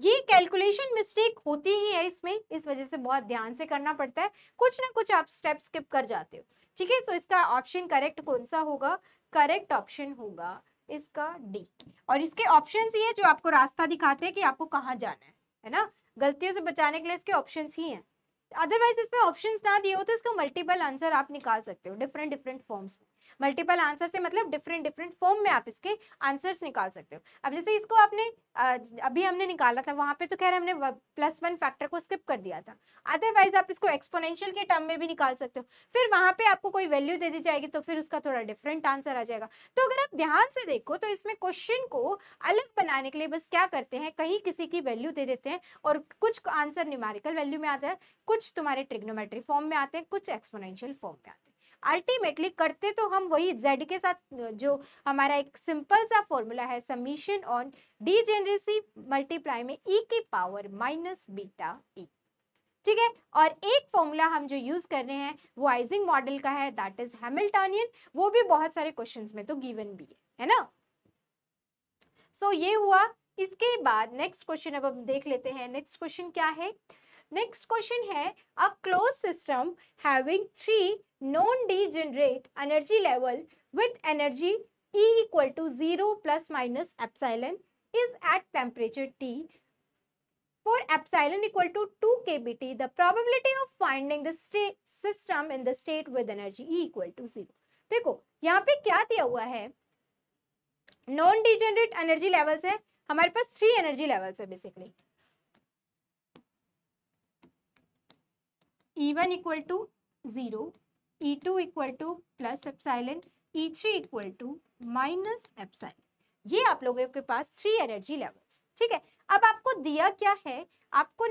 ये कैलकुलेशन मिस्टेक होती ही है इसमें, इस वजह से बहुत ध्यान से करना पड़ता है, कुछ ना कुछ आप स्टेप स्किप कर जाते हो। ठीक है, सो इसका ऑप्शन करेक्ट कौन सा होगा, करेक्ट ऑप्शन होगा इसका डी। और इसके ऑप्शंस ही है जो आपको रास्ता दिखाते हैं कि आपको कहाँ जाना है ना, गलतियों से बचाने के लिए इसके ऑप्शंस ही हैं। अदरवाइज इसमें ऑप्शंस ना दिए हो तो इसका मल्टीपल आंसर आप निकाल सकते हो डिफरेंट डिफरेंट फॉर्म्स में। मल्टीपल आंसर से मतलब डिफरेंट डिफरेंट फॉर्म में आप इसके आंसर्स निकाल सकते हो। अब जैसे इसको आपने अभी हमने निकाला था, वहां पे तो खैर हमने +1 फैक्टर को स्किप कर दिया था, अदरवाइज आप इसको एक्सपोनेंशियल के टर्म में भी निकाल सकते हो। फिर वहां पे आपको कोई वैल्यू दे दी जाएगी तो फिर उसका थोड़ा डिफरेंट आंसर आ जाएगा। तो अगर आप ध्यान से देखो तो इसमें क्वेश्चन को अलग बनाने के लिए बस क्या करते हैं, कहीं किसी की वैल्यू दे देते हैं और कुछ आंसर न्यूमेरिकल वैल्यू में आता है, कुछ तुम्हारे ट्रिग्नोमेट्री फॉर्म में आते हैं, कुछ एक्सपोनेंशियल फॉर्म में आते हैं। अल्टीमेटली करते तो हम वही z के साथ, जो हमारा एक सिंपल सा फॉर्मूला है समीशन ऑन डीजेनरेसी मल्टीप्लाई में e की पावर -β e। ठीक है, और एक फॉर्मूला हम जो यूज कर रहे हैं वो आइजिंग मॉडल का है, दैट इज हैमिल्टनियन, वो भी बहुत सारे क्वेश्चंस में तो गिवन भी है ना। सो ये हुआ। इसके बाद नेक्स्ट क्वेश्चन अब हम देख लेते हैं। नेक्स्ट क्वेश्चन क्या है, नेक्स्ट क्वेश्चन है a close system having 3 non degenerate energy level with energy E equal to 0 plus minus epsilon is at temperature T for epsilon equal to 2 kBT. The probability of finding the system in the state with energy E equal to 0. देखो यहाँ पे क्या दिया हुआ है, non degenerate energy levels है, हमारे पास 3 एनर्जी लेवल्स है basically. E1 equal to 0, E2 equal to plus epsilon, E3 equal to minus epsilon. ये आप लोगों के पास 3 एनर्जी लेवल्स, ठीक है। अब आपको दिया क्या है, आपको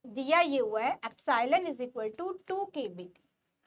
दिया ये हुआ है epsilon is equal to 2 kBT।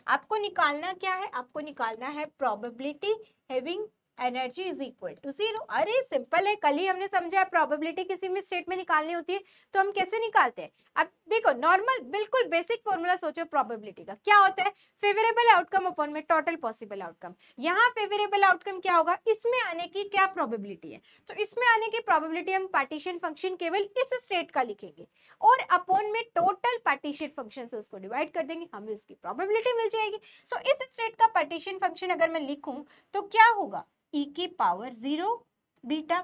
आपको निकालना क्या है, आपको निकालना है probability having energy is equal to 0। अरे सिंपल है, कल ही हमने समझा है प्रोबेबिलिटी किसी भी स्टेट में निकालनी होती है, तो हम कैसे निकालते हैं। अब देखो नॉर्मल बिल्कुल बेसिक फॉर्मूला सोचो प्रोबेबिलिटी का, क्या होता है, फेवरेबल आउटकम अपॉन में टोटल पॉसिबल आउटकम। यहाँ फेवरेबल आउटकम क्या होगा, इसमें आने की क्या प्रोबेबिलिटी है, तो इसमें आने की प्रोबेबिलिटी हम पार्टीशन फंक्शन केवल इस स्टेट का लिखेंगे और अपॉन में टोटल पार्टीशन फंक्शन से उसको डिवाइड कर देंगे, हमें उसकी प्रोबेबिलिटी मिल जाएगी। सो इस स्टेट का पार्टीशन फंक्शन अगर मैं लिखूं तो क्या होगा, e की पावर 0 बीटा,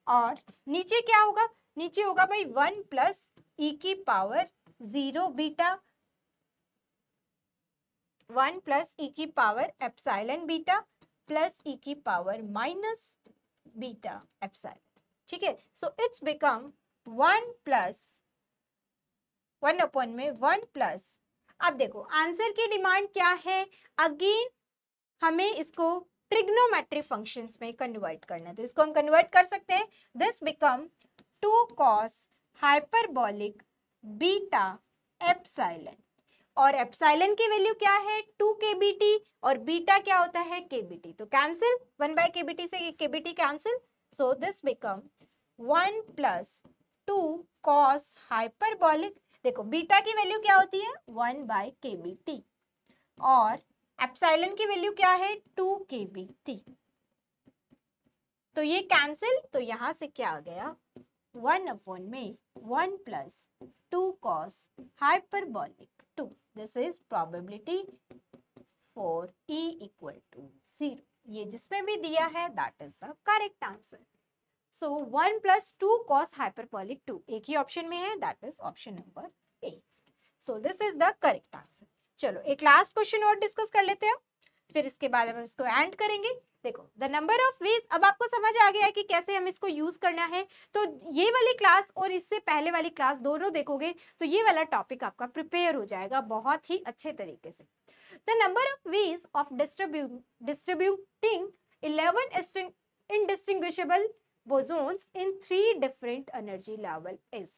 और नीचे क्या होगा, नीचे होगा भाई 1 प्लस e की पावर 0 बीटा, 1 प्लस e की power epsilon beta plus e की पावर माइनस बीटा एप्सिलॉन, ठीक है। सो इट्स बिकम 1 प्लस 1 अपॉन में 1 प्लस, अब देखो आंसर की डिमांड क्या है, अगेन हमें इसको ट्रिग्नोमेट्रिक फंक्शंस में कन्वर्ट करना है, तो इसको हम कन्वर्ट कर सकते हैं। This become 2 cos hyperbolic beta epsilon, और एप्सिलॉन की वैल्यू क्या है 2 kBT और बीटा क्या होता है kBT, तो कैंसिल 1 by kBT से kBT cancel, so this become 1 plus 2 cos hyperbolic, देखो बीटा की वैल्यू क्या होती है 1 by kBT और एप्सिलॉन की वैल्यू क्या है 2 kBT, तो ये कैंसिल, तो यहां से क्या आ गया 1 अपॉन में 1 plus 2 cos hyperbolic 2, this is probability for E equal to 0। ये जिसमें भी दिया है that is the correct answer. So 1 plus 2 cos hyperbolic 2 एक ही ऑप्शन में है, that is option number A. So this is the correct answer. चलो एक लास्ट क्वेश्चन और डिस्कस कर लेते हैं, फिर इसके बाद हम इसको एंड करेंगे। देखो द नंबर ऑफ वेज, अब आपको समझ आ गया है कि कैसे हम इसको यूज करना है, तो ये वाली क्लास और इससे पहले वाली क्लास दोनों देखोगे तो ये वाला टॉपिक आपका प्रिपेयर हो जाएगा बहुत ही अच्छे तरीके से। The number of ways of distributing 11 indistinguishable bosons in 3 different energy level is,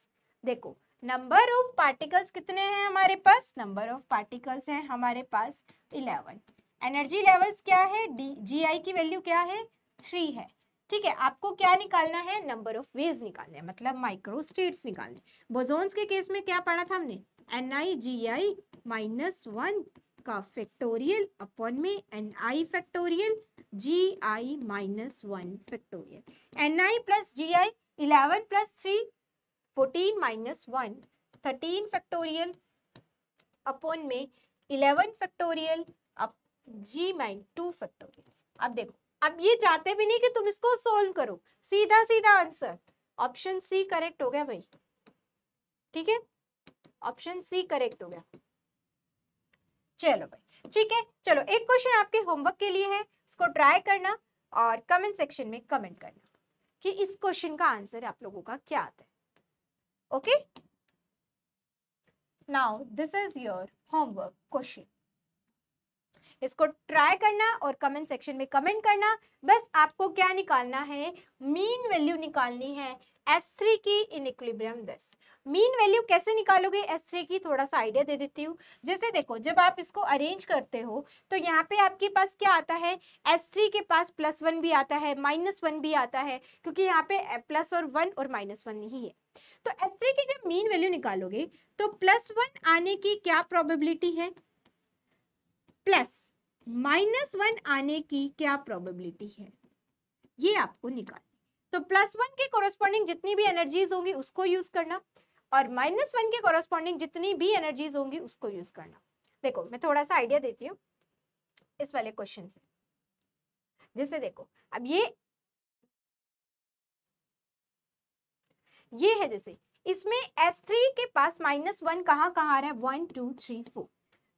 देखो नंबर ऑफ पार्टिकल्स कितने हैं हमारे पास, नंबर ऑफ पार्टिकल्स हैं हमारे पास 11, एनर्जी लेवल्स क्या है GI की वैल्यू क्या है 3 है, ठीक है। आपको क्या निकालना है, नंबर ऑफ वेज निकालने हैं, मतलब माइक्रो स्टेट्स निकालने। बोसोन्स के केस में क्या पढ़ा था हमने, NiGi -1 का फैक्टोरियल अपॉन में Ni factorial Gi -1 factorial, Ni plus Gi 11 plus 3 14 minus 1 13 factorial upon में 11 फैक्टोरियल अब G माइन 2 फैक्टोरियल। अब देखो, अब ये चाहते भी नहीं कि तुम इसको सोल्व करो, सीधा सीधा आंसर ऑप्शन सी करेक्ट हो गया भाई, ठीक है, ऑप्शन सी करेक्ट हो गया। चलो भाई ठीक है, चलो एक क्वेश्चन आपके होमवर्क के लिए है, इसको ट्राई करना और कमेंट सेक्शन में कमेंट करना कि इस क्वेश्चन का आंसर आप लोगों का क्या आता है। Okay, now this is your homework question, इसको ट्राई करना और कमेंट सेक्शन में कमेंट करना। बस आपको क्या निकालना है, मीन वैल्यू निकालनी है S3 की in equilibrium. This mean value कैसे निकालोगे S3 की, थोड़ा सा आइडिया दे देती हूँ। जैसे देखो, जब आप इसको अरेंज करते हो तो यहाँ पे आपके पास क्या आता है, S3 के पास +1 भी आता है, -1 भी आता है, क्योंकि यहाँ पे प्लस और 1 और -1 ही है। तो S3 की जब मीन वैल्यू निकालोगे तो +1 आने की क्या प्रोबेबिलिटी है, +1 आने की क्या प्रोबेबिलिटी है, ये आपको निकालना। तो +1 के कोरोस्पॉन्डिंग जितनी भी एनर्जीज होंगी उसको यूज करना और -1 के कोरोस्पॉन्डिंग जितनी भी एनर्जीज होंगी उसको यूज करना। देखो मैं थोड़ा सा आइडिया देती हूँ इस वाले क्वेश्चन से। जैसे देखो, अब ये है, जैसे इसमें S3 के पास -1 कहाँ आ रहा है, 1 2 3 4,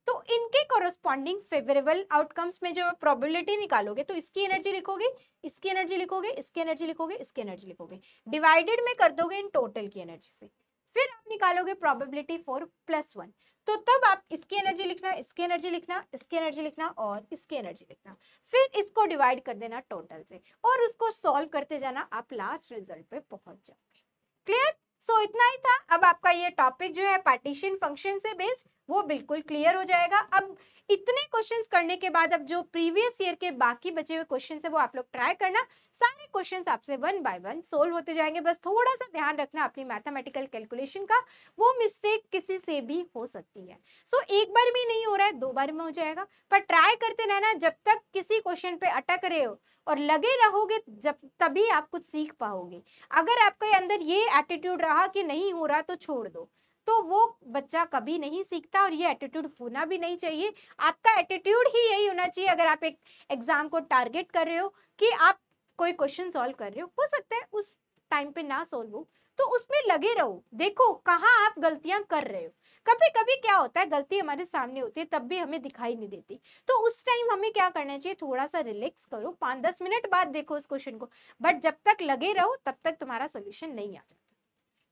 तो इनके कोरोस्पॉन्डिंग फेवरेबल आउटकम्स में जो प्रोबेबिलिटी निकालोगे तो इसकी एनर्जी लिखोगे, इसकी एनर्जी लिखोगे, इसकी एनर्जी लिखोगे, इसकी एनर्जी लिखोगे, डिवाइडेड में कर दोगे इन टोटल की एनर्जी से, फिर आप निकालोगे प्रोबेबिलिटी फॉर +1, तो तब आप इसकी एनर्जी लिखना, इसकी एनर्जी लिखना, इसकी एनर्जी लिखना और इसकी एनर्जी लिखना, फिर इसको डिवाइड कर देना टोटल से और उसको सॉल्व करते जाना, आप लास्ट रिजल्ट पे पहुंच जाओगे। क्लियर? सो इतना ही था। अब आपका ये टॉपिक जो है पार्टीशन फंक्शन से बेस्ड वो बिल्कुल क्लियर हो जाएगा। अब इतने क्वेश्चंस करने के बाद अब जो प्रीवियस ईयर के बाकी बचे हुए क्वेश्चंस है वो आप लोग ट्राई करना। सारे क्वेश्चंस आपसे 1 बाय 1 सोल्व होते जाएंगे। बस थोड़ा सा ध्यान रखना अपनी मैथमेटिकल कैलकुलेशन का, वो मिस्टेक किसी से भी हो सकती है। सो एक बार में नहीं हो रहा है, 2 बार में हो जाएगा, पर ट्राई करते रहना। जब तक किसी क्वेश्चन पे अटक रहे हो और लगे रहोगे जब तभी आप कुछ सीख पाओगे। अगर आपके अंदर ये एटीट्यूड रहा कि नहीं हो रहा तो छोड़ दो, तो वो बच्चा कभी नहीं सीखता और ये एटीट्यूड होना भी नहीं चाहिए। आपका एटीट्यूड ही यही होना चाहिए। अगर आप एक एग्जाम को टारगेट कर रहे हो कि आप कोई क्वेश्चन सॉल्व कर रहे हो सकता है उस टाइम पे ना सॉल्व हो, तो उसमें लगे रहो, देखो कहाँ आप गलतियां कर रहे हो। कभी कभी क्या होता है, गलती हमारे सामने होती है तब भी हमें दिखाई नहीं देती, तो उस टाइम हमें क्या करना चाहिए, थोड़ा सा रिलैक्स करो, 5-10 मिनट बाद देखो उस क्वेश्चन को, बट जब तक लगे रहो तब तक तुम्हारा सोल्यूशन नहीं आ जाता।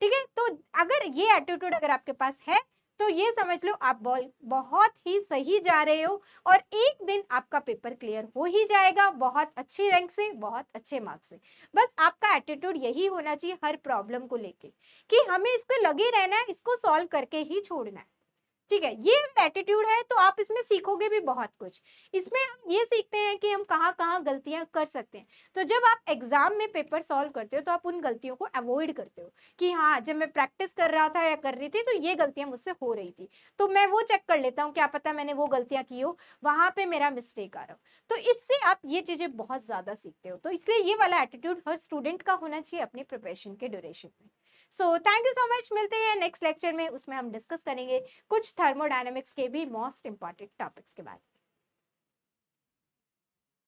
ठीक है, तो अगर ये एटीट्यूड अगर आपके पास है तो ये समझ लो आप बहुत ही सही जा रहे हो और एक दिन आपका पेपर क्लियर हो ही जाएगा, बहुत अच्छी रैंक से, बहुत अच्छे मार्क्स से। बस आपका एटीट्यूड यही होना चाहिए हर प्रॉब्लम को लेके कि हमें इस पे लगे रहना है, इसको सॉल्व करके ही छोड़ना है। ठीक है, ये एटीट्यूड है तो आप इसमें सीखोगे भी बहुत कुछ। इसमें हम ये सीखते हैं कि हम कहाँ कहाँ गलतियां कर सकते हैं। तो जब आप एग्जाम में पेपर सॉल्व करते हो तो आप उन गलतियों को अवॉइड करते हो कि हाँ, जब मैं प्रैक्टिस कर रहा था या कर रही थी तो ये गलतियां मुझसे हो रही थी, तो मैं वो चेक कर लेता हूँ, क्या पता मैंने वो गलतियां की हो, वहां पे मेरा मिस्टेक आ रहा हो। तो इससे आप ये चीजें बहुत ज्यादा सीखते हो। तो इसलिए ये वाला एटीट्यूड हर स्टूडेंट का होना चाहिए अपनी प्रिपरेशन के ड्यूरेशन में। So thank you so much, मिलते हैं नेक्स्ट लेक्चर में, उसमें हम डिस्कस करेंगे कुछ थर्मोडायनामिक्स के भी मोस्ट इंपॉर्टेंट टॉपिक्स के बारे में।